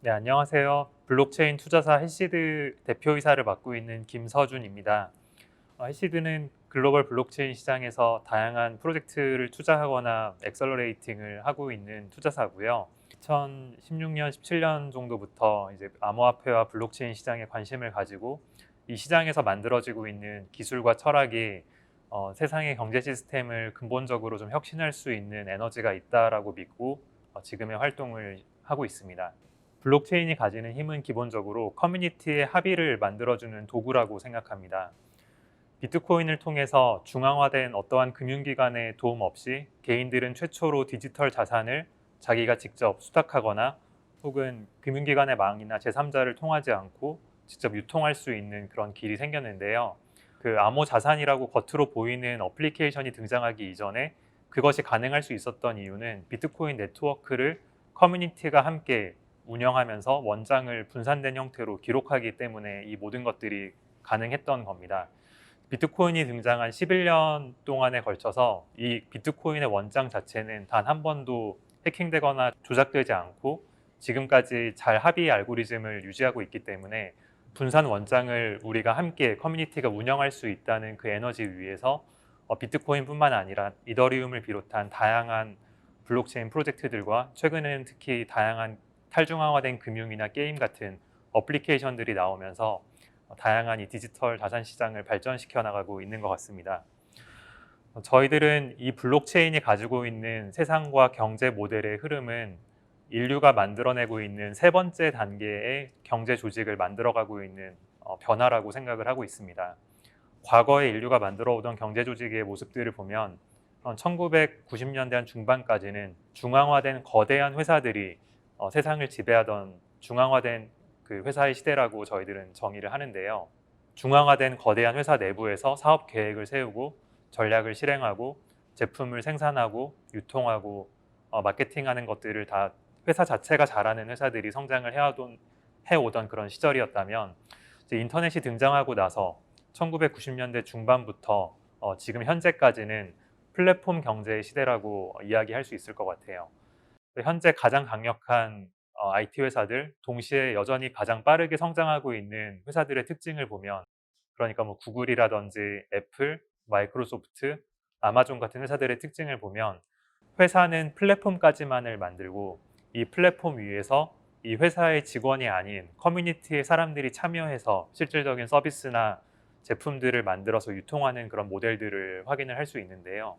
네, 안녕하세요. 블록체인 투자사 해시드 대표이사를 맡고 있는 김서준입니다. 해시드는 글로벌 블록체인 시장에서 다양한 프로젝트를 투자하거나 엑셀러레이팅을 하고 있는 투자사고요. 2016년, 17년 정도부터 이제 암호화폐와 블록체인 시장에 관심을 가지고 이 시장에서 만들어지고 있는 기술과 철학이 세상의 경제 시스템을 근본적으로 좀 혁신할 수 있는 에너지가 있다라고 믿고 지금의 활동을 하고 있습니다. 블록체인이 가지는 힘은 기본적으로 커뮤니티의 합의를 만들어주는 도구라고 생각합니다. 비트코인을 통해서 중앙화된 어떠한 금융기관의 도움 없이 개인들은 최초로 디지털 자산을 자기가 직접 수탁하거나 혹은 금융기관의 망이나 제3자를 통하지 않고 직접 유통할 수 있는 그런 길이 생겼는데요. 그 암호 자산이라고 겉으로 보이는 어플리케이션이 등장하기 이전에 그것이 가능할 수 있었던 이유는 비트코인 네트워크를 커뮤니티가 함께 운영하면서 원장을 분산된 형태로 기록하기 때문에 이 모든 것들이 가능했던 겁니다. 비트코인이 등장한 11년 동안에 걸쳐서 이 비트코인의 원장 자체는 단 한 번도 해킹되거나 조작되지 않고 지금까지 잘 합의 알고리즘을 유지하고 있기 때문에 분산 원장을 우리가 함께 커뮤니티가 운영할 수 있다는 그 에너지 위에서 비트코인뿐만 아니라 이더리움을 비롯한 다양한 블록체인 프로젝트들과 최근에는 특히 다양한 탈중앙화된 금융이나 게임 같은 어플리케이션들이 나오면서 다양한 이 디지털 자산 시장을 발전시켜 나가고 있는 것 같습니다. 저희들은 이 블록체인이 가지고 있는 세상과 경제 모델의 흐름은 인류가 만들어내고 있는 세 번째 단계의 경제 조직을 만들어가고 있는 변화라고 생각을 하고 있습니다. 과거에 인류가 만들어 오던 경제 조직의 모습들을 보면 1990년대 한 중반까지는 중앙화된 거대한 회사들이 세상을 지배하던 중앙화된 그 회사의 시대라고 저희들은 정의를 하는데요. 중앙화된 거대한 회사 내부에서 사업 계획을 세우고 전략을 실행하고 제품을 생산하고 유통하고 마케팅하는 것들을 다 회사 자체가 잘하는 회사들이 성장을 해오던 그런 시절이었다면 이제 인터넷이 등장하고 나서 1990년대 중반부터 지금 현재까지는 플랫폼 경제의 시대라고 이야기할 수 있을 것 같아요. 현재 가장 강력한 IT 회사들, 동시에 여전히 가장 빠르게 성장하고 있는 회사들의 특징을 보면, 그러니까 뭐 구글이라든지 애플, 마이크로소프트, 아마존 같은 회사들의 특징을 보면, 회사는 플랫폼까지만을 만들고 이 플랫폼 위에서 이 회사의 직원이 아닌 커뮤니티의 사람들이 참여해서 실질적인 서비스나 제품들을 만들어서 유통하는 그런 모델들을 확인을 할 수 있는데요.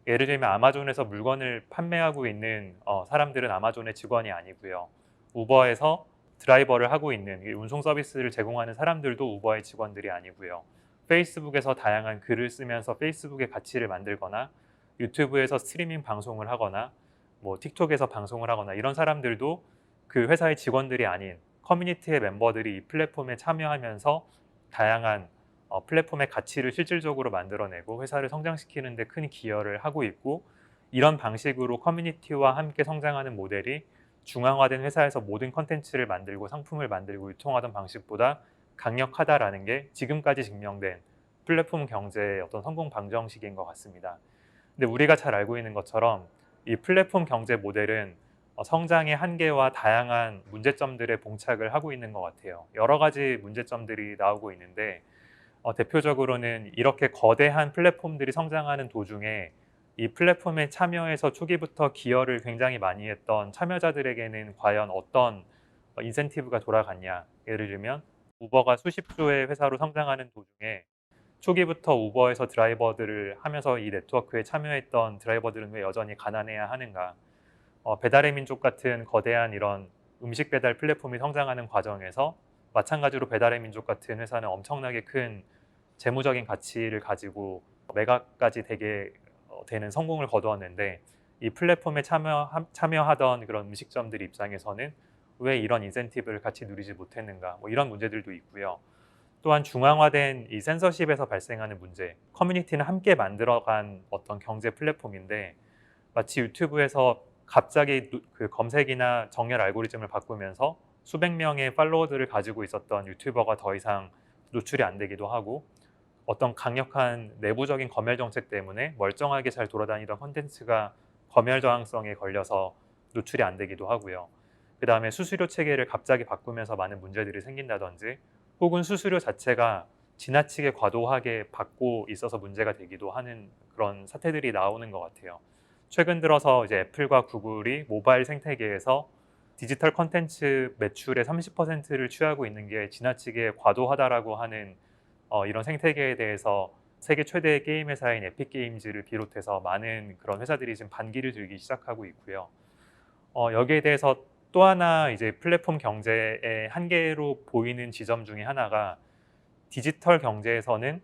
예를 들면 아마존에서 물건을 판매하고 있는 사람들은 아마존의 직원이 아니고요. 우버에서 드라이버를 하고 있는 운송 서비스를 제공하는 사람들도 우버의 직원들이 아니고요. 페이스북에서 다양한 글을 쓰면서 페이스북의 가치를 만들거나 유튜브에서 스트리밍 방송을 하거나 뭐 틱톡에서 방송을 하거나 이런 사람들도 그 회사의 직원들이 아닌 커뮤니티의 멤버들이 이 플랫폼에 참여하면서 다양한 플랫폼의 가치를 실질적으로 만들어내고 회사를 성장시키는 데 큰 기여를 하고 있고, 이런 방식으로 커뮤니티와 함께 성장하는 모델이 중앙화된 회사에서 모든 컨텐츠를 만들고 상품을 만들고 유통하던 방식보다 강력하다라는 게 지금까지 증명된 플랫폼 경제의 어떤 성공 방정식인 것 같습니다. 근데 우리가 잘 알고 있는 것처럼 이 플랫폼 경제 모델은 성장의 한계와 다양한 문제점들에 봉착을 하고 있는 것 같아요. 여러 가지 문제점들이 나오고 있는데 대표적으로는 이렇게 거대한 플랫폼들이 성장하는 도중에 이 플랫폼에 참여해서 초기부터 기여를 굉장히 많이 했던 참여자들에게는 과연 어떤 인센티브가 돌아갔냐. 예를 들면 우버가 수십 조의 회사로 성장하는 도중에 초기부터 우버에서 드라이버들을 하면서 이 네트워크에 참여했던 드라이버들은 왜 여전히 가난해야 하는가. 배달의 민족 같은 거대한 이런 음식 배달 플랫폼이 성장하는 과정에서 마찬가지로 배달의 민족 같은 회사는 엄청나게 큰 재무적인 가치를 가지고 매각까지 되게 되는 성공을 거두었는데, 이 플랫폼에 참여하던 그런 음식점들 입장에서는 왜 이런 인센티브를 같이 누리지 못했는가, 뭐 이런 문제들도 있고요. 또한 중앙화된 이 센서십에서 발생하는 문제, 커뮤니티는 함께 만들어간 어떤 경제 플랫폼인데 마치 유튜브에서 갑자기 그 검색이나 정렬 알고리즘을 바꾸면서 수백 명의 팔로워들을 가지고 있었던 유튜버가 더 이상 노출이 안 되기도 하고, 어떤 강력한 내부적인 검열 정책 때문에 멀쩡하게 잘 돌아다니던 콘텐츠가 검열 저항성에 걸려서 노출이 안 되기도 하고요. 그 다음에 수수료 체계를 갑자기 바꾸면서 많은 문제들이 생긴다든지, 혹은 수수료 자체가 지나치게 과도하게 받고 있어서 문제가 되기도 하는 그런 사태들이 나오는 것 같아요. 최근 들어서 이제 애플과 구글이 모바일 생태계에서 디지털 컨텐츠 매출의 30%를 취하고 있는 게 지나치게 과도하다라고 하는 이런 생태계에 대해서 세계 최대의 게임 회사인 에픽 게임즈를 비롯해서 많은 그런 회사들이 지금 반기를 들기 시작하고 있고요. 여기에 대해서 또 하나 이제 플랫폼 경제의 한계로 보이는 지점 중에 하나가, 디지털 경제에서는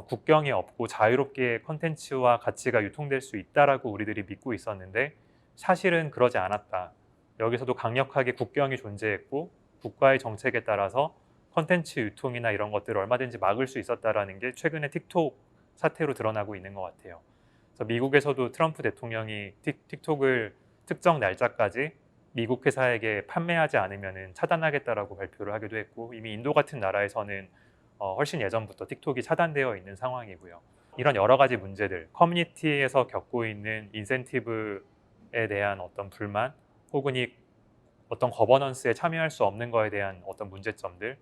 국경이 없고 자유롭게 컨텐츠와 가치가 유통될 수 있다라고 우리들이 믿고 있었는데 사실은 그러지 않았다. 여기서도 강력하게 국경이 존재했고 국가의 정책에 따라서 컨텐츠 유통이나 이런 것들을 얼마든지 막을 수 있었다라는 게 최근에 틱톡 사태로 드러나고 있는 것 같아요. 그래서 미국에서도 트럼프 대통령이 틱톡을 특정 날짜까지 미국 회사에게 판매하지 않으면 차단하겠다라고 발표를 하기도 했고, 이미 인도 같은 나라에서는 훨씬 예전부터 틱톡이 차단되어 있는 상황이고요. 이런 여러 가지 문제들, 커뮤니티에서 겪고 있는 인센티브에 대한 어떤 불만, 혹은 이 어떤 거버넌스에 참여할 수 없는 거에 대한 어떤 문제점들,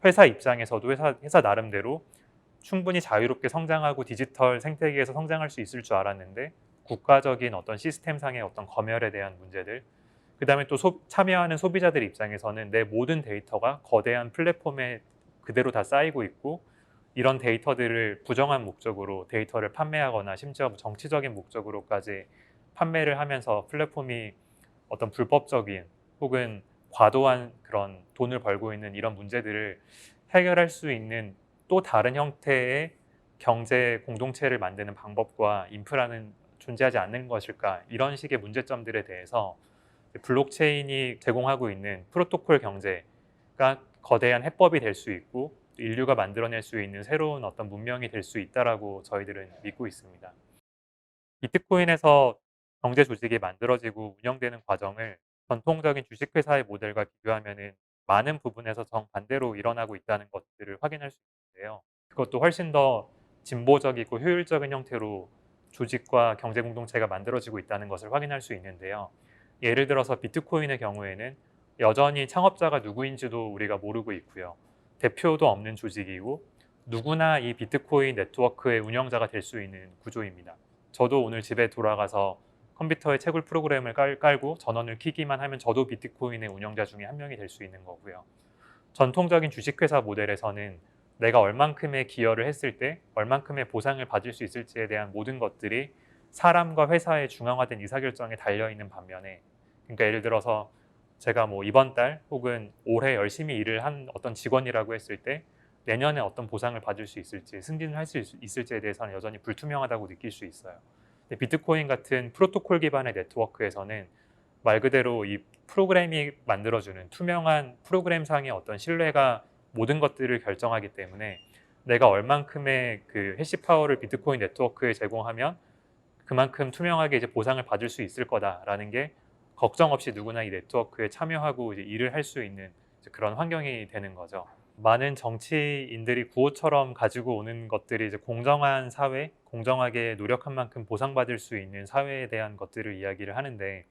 회사 입장에서도 회사 나름대로 충분히 자유롭게 성장하고 디지털 생태계에서 성장할 수 있을 줄 알았는데 국가적인 어떤 시스템상의 어떤 검열에 대한 문제들, 그 다음에 또 참여하는 소비자들 입장에서는 내 모든 데이터가 거대한 플랫폼에 그대로 다 쌓이고 있고, 이런 데이터들을 부정한 목적으로 데이터를 판매하거나 심지어 정치적인 목적으로까지 판매를 하면서 플랫폼이 어떤 불법적인 혹은 과도한 그런 돈을 벌고 있는 이런 문제들을 해결할 수 있는 또 다른 형태의 경제 공동체를 만드는 방법과 인프라는 존재하지 않는 것일까, 이런 식의 문제점들에 대해서 블록체인이 제공하고 있는 프로토콜 경제가 거대한 해법이 될 수 있고 인류가 만들어낼 수 있는 새로운 어떤 문명이 될 수 있다라고 저희들은 믿고 있습니다. 비트코인에서 경제 조직이 만들어지고 운영되는 과정을 전통적인 주식회사의 모델과 비교하면은 많은 부분에서 정반대로 일어나고 있다는 것들을 확인할 수 있는데요. 그것도 훨씬 더 진보적이고 효율적인 형태로 조직과 경제 공동체가 만들어지고 있다는 것을 확인할 수 있는데요. 예를 들어서 비트코인의 경우에는 여전히 창업자가 누구인지도 우리가 모르고 있고요. 대표도 없는 조직이고 누구나 이 비트코인 네트워크의 운영자가 될 수 있는 구조입니다. 저도 오늘 집에 돌아가서 컴퓨터에 채굴 프로그램을 깔고 전원을 켜기만 하면 저도 비트코인의 운영자 중에 한 명이 될 수 있는 거고요. 전통적인 주식회사 모델에서는 내가 얼만큼의 기여를 했을 때 얼만큼의 보상을 받을 수 있을지에 대한 모든 것들이 사람과 회사의 중앙화된 의사결정에 달려있는 반면에, 그러니까 예를 들어서 제가 뭐 이번 달 혹은 올해 열심히 일을 한 어떤 직원이라고 했을 때 내년에 어떤 보상을 받을 수 있을지, 승진을 할 수 있을지에 대해서는 여전히 불투명하다고 느낄 수 있어요. 근데 비트코인 같은 프로토콜 기반의 네트워크에서는 말 그대로 이 프로그램이 만들어주는 투명한 프로그램상의 어떤 신뢰가 모든 것들을 결정하기 때문에 내가 얼만큼의 그 해시 파워를 비트코인 네트워크에 제공하면 그만큼 투명하게 이제 보상을 받을 수 있을 거다라는 게 걱정 없이 누구나 이 네트워크에 참여하고 이제 일을 할 수 있는 그런 환경이 되는 거죠. 많은 정치인들이 구호처럼 가지고 오는 것들이 이제 공정한 사회, 공정하게 노력한 만큼 보상받을 수 있는 사회에 대한 것들을 이야기를 하는데,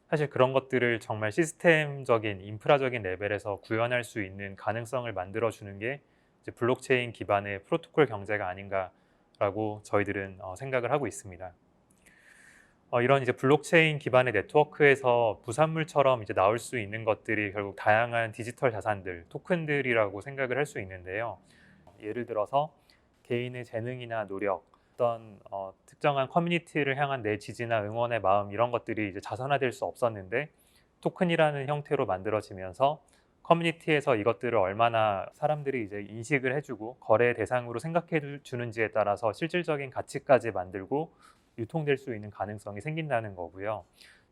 사실 그런 것들을 정말 시스템적인 인프라적인 레벨에서 구현할 수 있는 가능성을 만들어주는 게 이제 블록체인 기반의 프로토콜 경제가 아닌가라고 저희들은 생각을 하고 있습니다. 이런 이제 블록체인 기반의 네트워크에서 부산물처럼 이제 나올 수 있는 것들이 결국 다양한 디지털 자산들, 토큰들이라고 생각을 할 수 있는데요. 예를 들어서 개인의 재능이나 노력, 어떤 특정한 커뮤니티를 향한 내 지지나 응원의 마음, 이런 것들이 이제 자산화될 수 없었는데 토큰이라는 형태로 만들어지면서 커뮤니티에서 이것들을 얼마나 사람들이 이제 인식을 해주고 거래 대상으로 생각해 주는지에 따라서 실질적인 가치까지 만들고 유통될 수 있는 가능성이 생긴다는 거고요.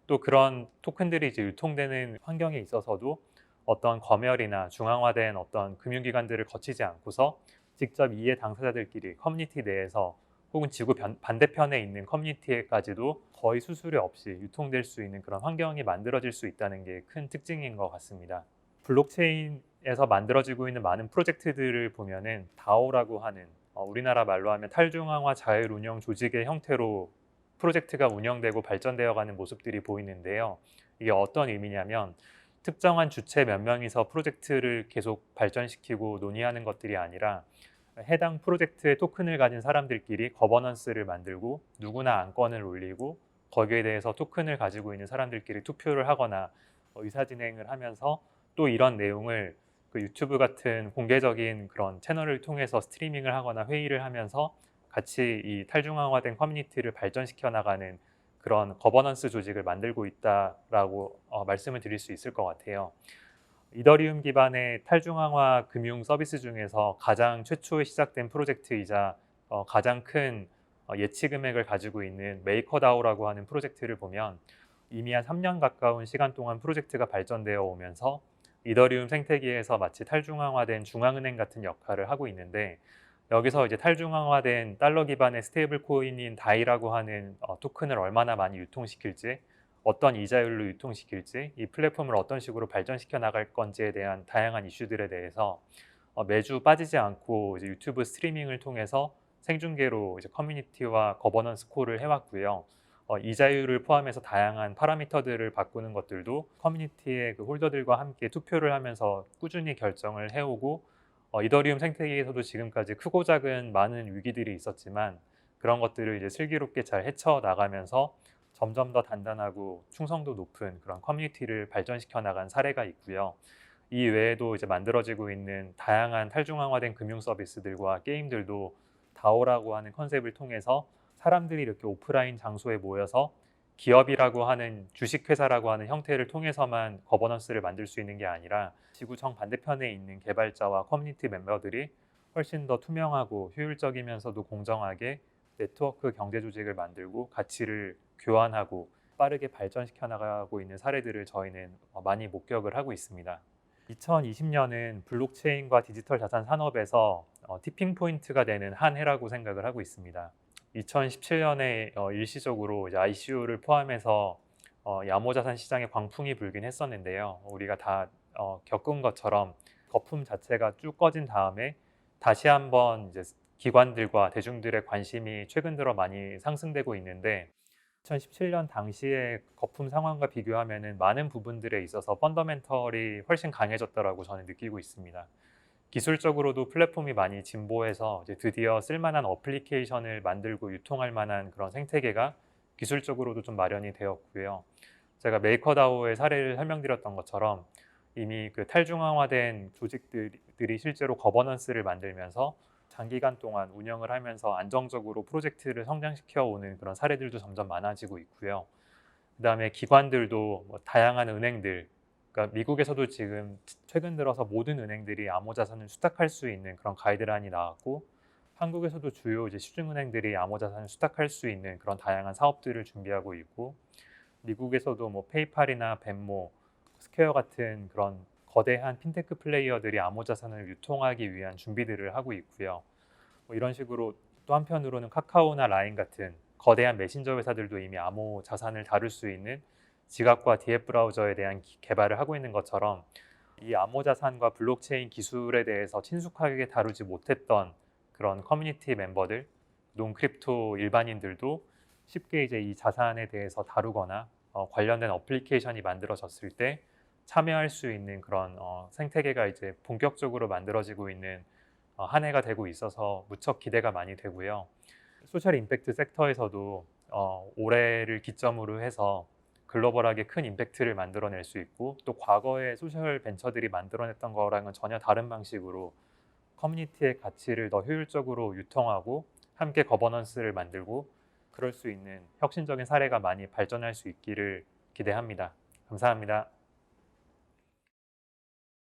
또 그런 토큰들이 이제 유통되는 환경에 있어서도 어떤 검열이나 중앙화된 어떤 금융기관들을 거치지 않고서 직접 이해 당사자들끼리 커뮤니티 내에서 혹은 지구 반대편에 있는 커뮤니티에까지도 거의 수수료 없이 유통될 수 있는 그런 환경이 만들어질 수 있다는 게 큰 특징인 것 같습니다. 블록체인에서 만들어지고 있는 많은 프로젝트들을 보면은 다오라고 하는 우리나라 말로 하면 탈중앙화 자율운영 조직의 형태로 프로젝트가 운영되고 발전되어 가는 모습들이 보이는데요. 이게 어떤 의미냐면 특정한 주체 몇 명이서 프로젝트를 계속 발전시키고 논의하는 것들이 아니라 해당 프로젝트의 토큰을 가진 사람들끼리 거버넌스를 만들고 누구나 안건을 올리고 거기에 대해서 토큰을 가지고 있는 사람들끼리 투표를 하거나 의사진행을 하면서 또 이런 내용을 그 유튜브 같은 공개적인 그런 채널을 통해서 스트리밍을 하거나 회의를 하면서 같이 이 탈중앙화된 커뮤니티를 발전시켜 나가는 그런 거버넌스 조직을 만들고 있다라고 말씀을 드릴 수 있을 것 같아요. 이더리움 기반의 탈중앙화 금융 서비스 중에서 가장 최초에 시작된 프로젝트이자 가장 큰 예치 금액을 가지고 있는 메이커다오라고 하는 프로젝트를 보면 이미 한 3년 가까운 시간 동안 프로젝트가 발전되어 오면서 이더리움 생태계에서 마치 탈중앙화된 중앙은행 같은 역할을 하고 있는데, 여기서 이제 탈중앙화된 달러 기반의 스테이블 코인인 다이라고 하는 토큰을 얼마나 많이 유통시킬지, 어떤 이자율로 유통시킬지, 이 플랫폼을 어떤 식으로 발전시켜 나갈 건지에 대한 다양한 이슈들에 대해서 매주 빠지지 않고 이제 유튜브 스트리밍을 통해서 생중계로 이제 커뮤니티와 거버넌스 콜을 해왔고요. 이자율을 포함해서 다양한 파라미터들을 바꾸는 것들도 커뮤니티의 그 홀더들과 함께 투표를 하면서 꾸준히 결정을 해오고, 이더리움 생태계에서도 지금까지 크고 작은 많은 위기들이 있었지만 그런 것들을 이제 슬기롭게 잘 헤쳐 나가면서 점점 더 단단하고 충성도 높은 그런 커뮤니티를 발전시켜 나간 사례가 있고요. 이 외에도 이제 만들어지고 있는 다양한 탈중앙화된 금융 서비스들과 게임들도 다오라고 하는 컨셉을 통해서 사람들이 이렇게 오프라인 장소에 모여서 기업이라고 하는 주식회사라고 하는 형태를 통해서만 거버넌스를 만들 수 있는 게 아니라 지구 정반대편에 있는 개발자와 커뮤니티 멤버들이 훨씬 더 투명하고 효율적이면서도 공정하게 네트워크 경제 조직을 만들고 가치를 교환하고 빠르게 발전시켜 나가고 있는 사례들을 저희는 많이 목격을 하고 있습니다. 2020년은 블록체인과 디지털 자산 산업에서 티핑 포인트가 되는 한 해라고 생각을 하고 있습니다. 2017년에 일시적으로 이제 ICO를 포함해서 야모자산 시장에 광풍이 불긴 했었는데요. 우리가 다 겪은 것처럼 거품 자체가 쭉 꺼진 다음에 다시 한번 이제 기관들과 대중들의 관심이 최근 들어 많이 상승되고 있는데, 2017년 당시의 거품 상황과 비교하면 많은 부분들에 있어서 펀더멘털이 훨씬 강해졌다라고 저는 느끼고 있습니다. 기술적으로도 플랫폼이 많이 진보해서 이제 드디어 쓸만한 어플리케이션을 만들고 유통할 만한 그런 생태계가 기술적으로도 좀 마련이 되었고요. 제가 메이커다오의 사례를 설명드렸던 것처럼 이미 그 탈중앙화된 조직들이 실제로 거버넌스를 만들면서 장기간 동안 운영을 하면서 안정적으로 프로젝트를 성장시켜 오는 그런 사례들도 점점 많아지고 있고요. 그다음에 기관들도 다양한 은행들, 그러니까 미국에서도 지금 최근 들어서 모든 은행들이 암호자산을 수탁할 수 있는 그런 가이드라인이 나왔고, 한국에서도 주요 이제 시중은행들이 암호자산을 수탁할 수 있는 그런 다양한 사업들을 준비하고 있고, 미국에서도 뭐 페이팔이나 벤모, 스퀘어 같은 그런 거대한 핀테크 플레이어들이 암호자산을 유통하기 위한 준비들을 하고 있고요. 이런 식으로 또 한편으로는 카카오나 라인 같은 거대한 메신저 회사들도 이미 암호 자산을 다룰 수 있는 지갑과 DF 브라우저에 대한 개발을 하고 있는 것처럼, 이 암호 자산과 블록체인 기술에 대해서 친숙하게 다루지 못했던 그런 커뮤니티 멤버들, 논크립토 일반인들도 쉽게 이제 이 자산에 대해서 다루거나 관련된 어플리케이션이 만들어졌을 때 참여할 수 있는 그런 생태계가 이제 본격적으로 만들어지고 있는 한 해가 되고 있어서 무척 기대가 많이 되고요. 소셜 임팩트 섹터에서도 올해를 기점으로 해서 글로벌하게 큰 임팩트를 만들어낼 수 있고, 또 과거의 소셜 벤처들이 만들어냈던 거랑은 전혀 다른 방식으로 커뮤니티의 가치를 더 효율적으로 유통하고 함께 거버넌스를 만들고 그럴 수 있는 혁신적인 사례가 많이 발전할 수 있기를 기대합니다. 감사합니다.